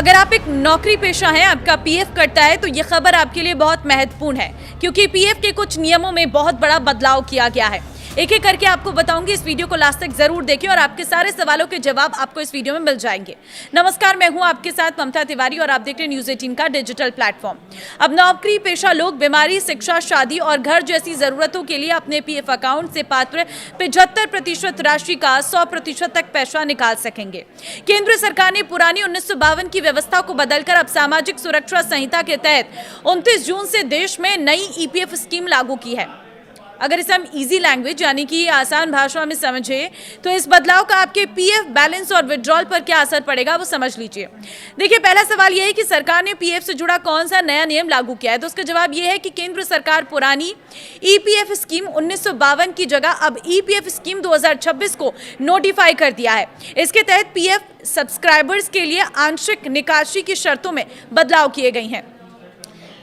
अगर आप एक नौकरी पेशा हैं, आपका पीएफ कटता है तो ये खबर आपके लिए बहुत महत्वपूर्ण है, क्योंकि पीएफ के कुछ नियमों में बहुत बड़ा बदलाव किया गया है। एक एक करके आपको बताऊंगी, इस वीडियो को लास्ट तक जरूर देखें और आपके सारे सवालों के जवाब आपको इस वीडियो में मिल जाएंगे। नमस्कार, मैं हूं आपके साथ ममता तिवारी और आप देख रहे हैं न्यूज़ 18 का डिजिटल प्लेटफॉर्म। अब नौकरी पेशा लोग बीमारी, शिक्षा, शादी और घर जैसी जरूरतों के लिए अपने पीएफ अकाउंट से पात्र 75% राशि का 100% तक पैसा निकाल सकेंगे। केंद्र सरकार ने पुरानी 1952 की व्यवस्था को बदलकर अब सामाजिक सुरक्षा संहिता के तहत 29 जून से देश में नई ईपीएफ स्कीम लागू की है। अगर इसे हम इजी लैंग्वेज यानी कि आसान भाषा में समझें तो इस बदलाव का आपके पीएफ बैलेंस और विड्रॉल पर क्या असर पड़ेगा वो समझ लीजिए। देखिए, पहला सवाल यह है कि सरकार ने पीएफ से जुड़ा कौन सा नया नियम लागू किया है, तो उसका जवाब यह है कि केंद्र सरकार पुरानी ईपीएफ स्कीम 1952 की जगह अब ईपीएफ स्कीम 2026 को नोटिफाई कर दिया है। इसके तहत पीएफ सब्सक्राइबर्स के लिए आंशिक निकासी की शर्तों में बदलाव किए गए हैं।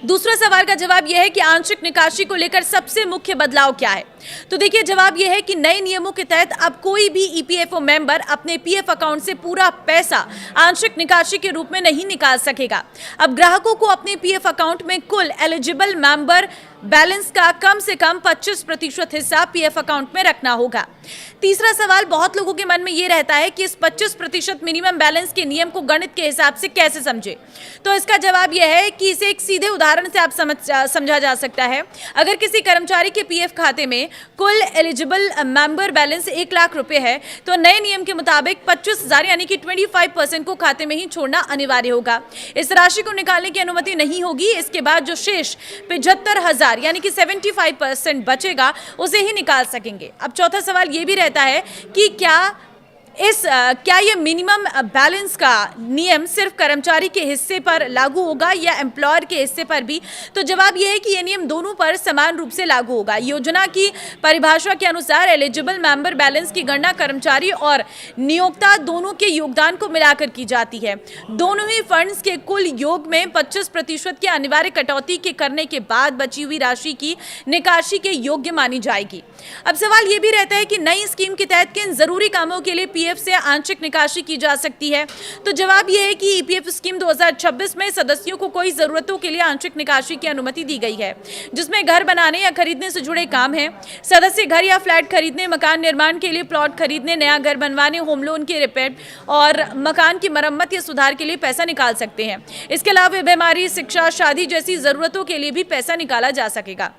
दूसरा सवाल का जवाब यह है कि आंशिक निकासी को लेकर सबसे मुख्य बदलाव क्या है, तो देखिए जवाब यह है कि नए नियमों के तहत अब कोई भी ईपीएफओ मेंबर अपने पीएफ अकाउंट से पूरा पैसा आंशिक निकासी के रूप में नहीं निकाल सकेगा। अब ग्राहकों को अपने पीएफ अकाउंट में कुल एलिजिबल मेंबर बैलेंस का कम से कम 25% हिस्सा पीएफ अकाउंट में रखना होगा। तीसरा सवाल बहुत लोगों के मन में यह रहता है कि इस 25% मिनिमम बैलेंस के नियम को गणित के हिसाब से कैसे समझे, तो इसका जवाब यह है कि इसे एक सीधे उदाहरण से आप समझा जा सकता है। अगर किसी कर्मचारी के पीएफ खाते में कुल एलिजिबल मेंबर बैलेंस 1 लाख रुपए है, तो नए नियम के मुताबिक 25,000 यानी कि 25% को खाते में ही छोड़ना अनिवार्य होगा। इस राशि को निकालने की अनुमति नहीं होगी। इसके बाद जो शेष 75,000 यानी कि 75% बचेगा उसे ही निकाल सकेंगे। अब चौथा सवाल यह भी रहता है कि क्या ये मिनिमम बैलेंस का नियम सिर्फ कर्मचारी के हिस्से पर लागू होगा या एम्प्लॉयर के हिस्से पर भी, तो जवाब ये है कि ये नियम दोनों पर समान रूप से लागू होगा। योजना की परिभाषा के अनुसार एलिजिबल मेंबर बैलेंस की गणना कर्मचारी और नियोक्ता दोनों के योगदान को मिलाकर की जाती है। दोनों ही फंड्स के कुल योग में 25% की अनिवार्य कटौती के करने के बाद बची हुई राशि की निकासी के योग्य मानी जाएगी। अब सवाल ये भी रहता है कि नई स्कीम के तहत किन जरूरी कामों के लिए पीएफ से आंशिक निकासी की जा सकती है, तो जवाब यह है कि ईपीएफ स्कीम 2026 में सदस्यों को कोई जरूरतों के लिए आंशिक निकासी की अनुमति दी गई है, जिसमें घर बनाने या खरीदने से जुड़े काम हैं। सदस्य घर या फ्लैट खरीदने, मकान निर्माण के लिए प्लॉट खरीदने, नया घर बनवाने, होम लोन के रिपेयर और मकान की मरम्मत या सुधार के लिए पैसा निकाल सकते हैं। इसके अलावा बीमारी, शिक्षा, शादी जैसी जरूरतों के लिए भी पैसा निकाला जा सकेगा।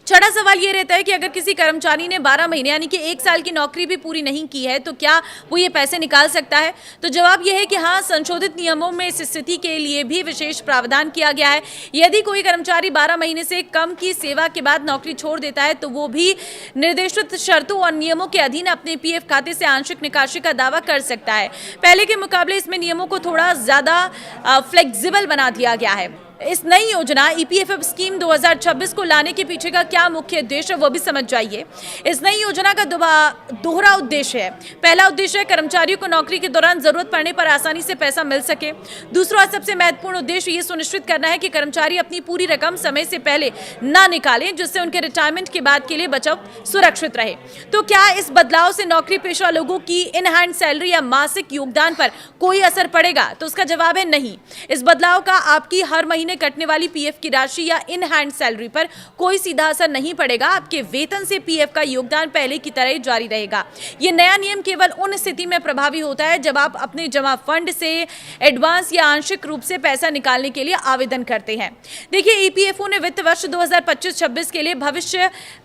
छठा सवाल ये रहता है कि अगर किसी कर्मचारी ने 12 महीने यानी कि 1 साल की नौकरी भी पूरी नहीं की है, तो क्या वो ये पैसे निकाल सकता है, तो जवाब ये है कि हाँ, संशोधित नियमों में इस स्थिति के लिए भी विशेष प्रावधान किया गया है। यदि कोई कर्मचारी 12 महीने से कम की सेवा के बाद नौकरी छोड़ देता है, तो वो भी निर्देशित शर्तों और नियमों के अधीन अपने पीएफ खाते से आंशिक निकासी का दावा कर सकता है। पहले के मुकाबले इसमें नियमों को थोड़ा ज्यादा फ्लेक्सिबल बना दिया गया है। इस नई योजना ईपीएफएफ स्कीम 2026 को लाने के पीछे का क्या मुख्य उद्देश्य है वो भी समझ जाइए। इस नई योजना का दोहरा उद्देश्य है। पहला उद्देश्य है कर्मचारियों को नौकरी के दौरान जरूरत पड़ने पर आसानी से पैसा मिल सके। दूसरा और सबसे महत्वपूर्ण उद्देश्य ये सुनिश्चित करना है कि कर्मचारी अपनी पूरी रकम समय से पहले ना निकालें, जिससे उनके रिटायरमेंट के बाद के लिए बचत सुरक्षित रहे। तो क्या इस बदलाव से नौकरी पेशा लोगों की इन हैंड सैलरी या मासिक योगदान पर कोई असर पड़ेगा, तो उसका जवाब है नहीं। इस बदलाव का आपकी हर महीने कटने वाली पीएफ की राशि या इन हैंड सैलरी पर कोई सीधा असर नहीं पड़ेगा। आपके वेतन से पीएफ का योगदान पहले की तरह जारी रहेगा। यह नया नियम केवल उन स्थिति में प्रभावी होता है जब आप अपने जमा फंड से एडवांस या आंशिक रूप से पैसा निकालने के लिए आवेदन करते हैं। देखिए, ईपीएफओ ने वित्त वर्ष 2025-26 के लिए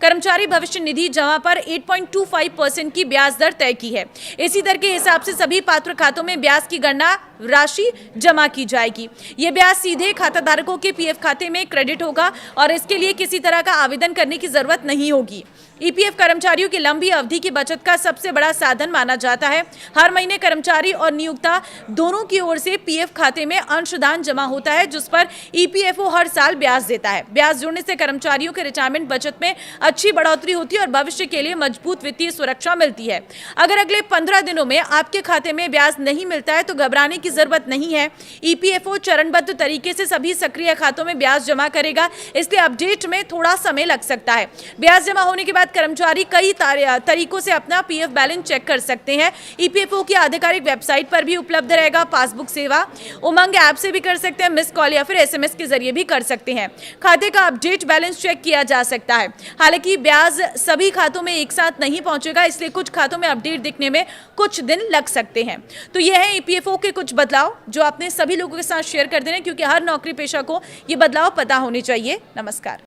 कर्मचारी भविष्य निधि जमा पर 8.25% की ब्याज दर तय की है। इसी दर के हिसाब से सभी पात्र खातों में ब्याज की गणना राशि जमा की जाएगी। यह ब्याज सीधे खाताधारकों के पीएफ खाते में क्रेडिट होगा और इसके लिए किसी तरह का आवेदन करने की जरूरत नहीं होगी। ईपीएफ कर्मचारियों की लंबी अवधि की बचत का सबसे बड़ा साधन माना जाता है। हर महीने कर्मचारी और नियोक्ता दोनों की ओर से पीएफ खाते में अंशदान जमा होता है, जिस पर ईपीएफओ हर साल ब्याज देता है। ब्याज जुड़ने से कर्मचारियों के रिटायरमेंट बचत में अच्छी बढ़ोतरी होती है और भविष्य के लिए मजबूत वित्तीय सुरक्षा मिलती है। अगर अगले 15 दिनों में आपके खाते में ब्याज नहीं मिलता है तो घबराने की जरूरत नहीं है। ईपीएफओ चरणबद्ध तरीके से सभी सक्रिय खातों में ब्याज जमा करेगा, इसलिए अपडेट में थोड़ा समय लग सकता है। ब्याज जमा होने के बाद कर्मचारी कई तरीकों से अपना पीएफ बैलेंस चेक कर सकते हैं। ईपीएफओ की आधिकारिक वेबसाइट पर भी उपलब्ध रहेगा पासबुक सेवा। उमंग ऐप से भी कर सकते हैं, मिस कॉल या फिर एसएमएस के जरिए भी कर सकते हैं। खाते का अपडेट बैलेंस चेक किया जा सकता है। हालांकि ब्याज सभी खातों में एक साथ नहीं पहुंचेगा, इसलिए कुछ खातों में अपडेट दिखने में कुछ दिन लग सकते हैं। तो यह है ईपीएफओ के कुछ बदलाव जो आपने सभी लोगों के साथ शेयर कर देना, क्योंकि हर नौकरी पेशा को ये बदलाव पता होने चाहिए। नमस्कार।